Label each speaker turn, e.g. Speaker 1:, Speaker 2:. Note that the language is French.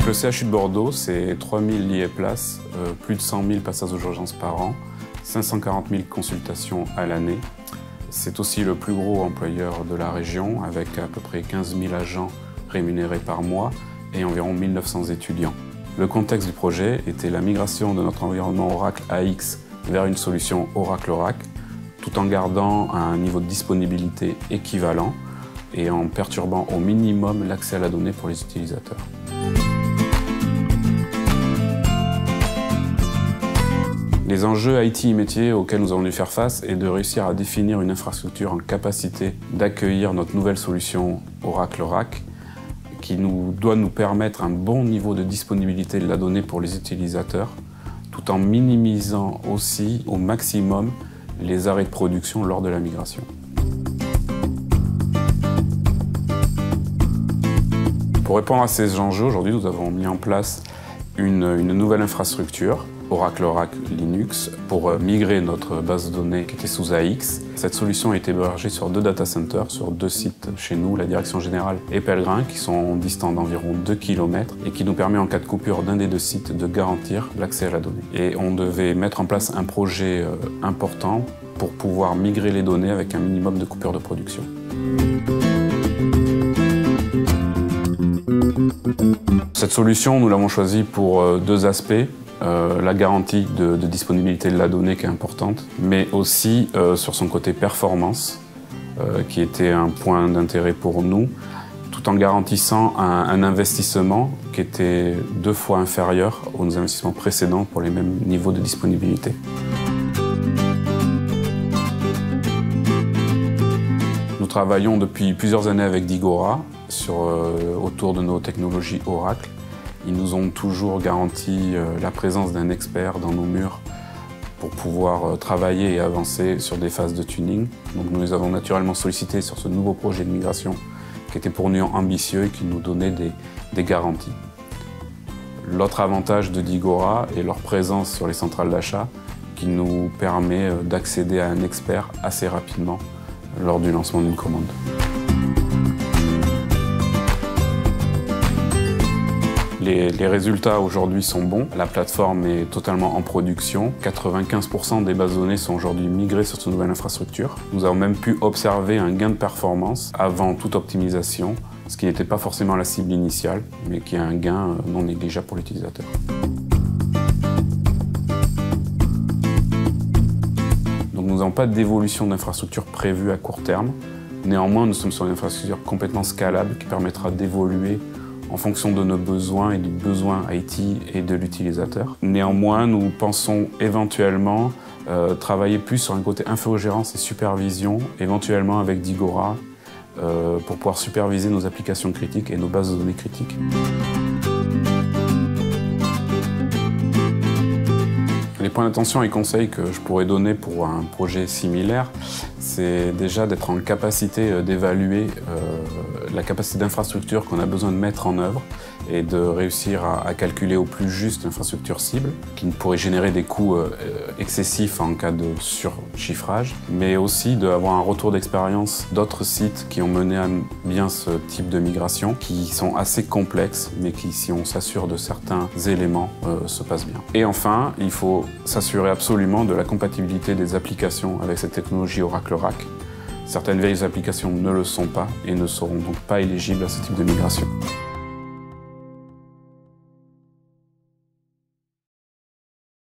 Speaker 1: Le CHU de Bordeaux, c'est 3000 lits et places, plus de 100 000 passages aux urgences par an, 540 000 consultations à l'année. C'est aussi le plus gros employeur de la région, avec à peu près 15 000 agents rémunérés par mois et environ 1900 étudiants. Le contexte du projet était la migration de notre environnement Oracle AX vers une solution Oracle-Oracle, tout en gardant un niveau de disponibilité équivalent et en perturbant au minimum l'accès à la donnée pour les utilisateurs. Les enjeux IT métiers auxquels nous avons dû faire face est de réussir à définir une infrastructure en capacité d'accueillir notre nouvelle solution Oracle-Oracle qui doit nous permettre un bon niveau de disponibilité de la donnée pour les utilisateurs tout en minimisant aussi au maximum les arrêts de production lors de la migration. Pour répondre à ces enjeux, aujourd'hui, nous avons mis en place une nouvelle infrastructure, Oracle-Oracle Linux, pour migrer notre base de données qui était sous AX. Cette solution a été hébergée sur 2 data centers, sur 2 sites chez nous, la Direction Générale et Pellegrin, qui sont distants d'environ 2 km et qui nous permet, en cas de coupure d'un des 2 sites, de garantir l'accès à la donnée. Et on devait mettre en place un projet important pour pouvoir migrer les données avec un minimum de coupure de production. Cette solution, nous l'avons choisie pour 2 aspects. La garantie de disponibilité de la donnée qui est importante, mais aussi sur son côté performance, qui était un point d'intérêt pour nous, tout en garantissant un investissement qui était 2 fois inférieur aux investissements précédents pour les mêmes niveaux de disponibilité. Nous travaillons depuis plusieurs années avec Digora autour de nos technologies Oracle. Ils nous ont toujours garanti la présence d'un expert dans nos murs pour pouvoir travailler et avancer sur des phases de tuning. Donc nous les avons naturellement sollicités sur ce nouveau projet de migration qui était pour nous ambitieux et qui nous donnait des garanties. L'autre avantage de Digora est leur présence sur les centrales d'achat qui nous permet d'accéder à un expert assez rapidement lors du lancement d'une commande. Les résultats aujourd'hui sont bons. La plateforme est totalement en production. 95% des bases de données sont aujourd'hui migrées sur cette nouvelle infrastructure. Nous avons même pu observer un gain de performance avant toute optimisation, ce qui n'était pas forcément la cible initiale, mais qui est un gain non négligeable pour l'utilisateur. Donc nous n'avons pas d'évolution d'infrastructure prévue à court terme. Néanmoins, nous sommes sur une infrastructure complètement scalable qui permettra d'évoluer en fonction de nos besoins et du besoin IT et de l'utilisateur. Néanmoins, nous pensons éventuellement travailler plus sur un côté infogérance et supervision, éventuellement avec Digora, pour pouvoir superviser nos applications critiques et nos bases de données critiques. Les points d'attention et conseils que je pourrais donner pour un projet similaire, c'est déjà d'être en capacité d'évaluer la capacité d'infrastructure qu'on a besoin de mettre en œuvre et de réussir à calculer au plus juste l'infrastructure cible, qui pourrait générer des coûts excessifs en cas de surchiffrage, mais aussi d'avoir un retour d'expérience d'autres sites qui ont mené à bien ce type de migration, qui sont assez complexes, mais qui, si on s'assure de certains éléments, se passent bien. Et enfin, il faut s'assurer absolument de la compatibilité des applications avec cette technologie Oracle-Oracle. Certaines vieilles applications ne le sont pas et ne seront donc pas éligibles à ce type de migration.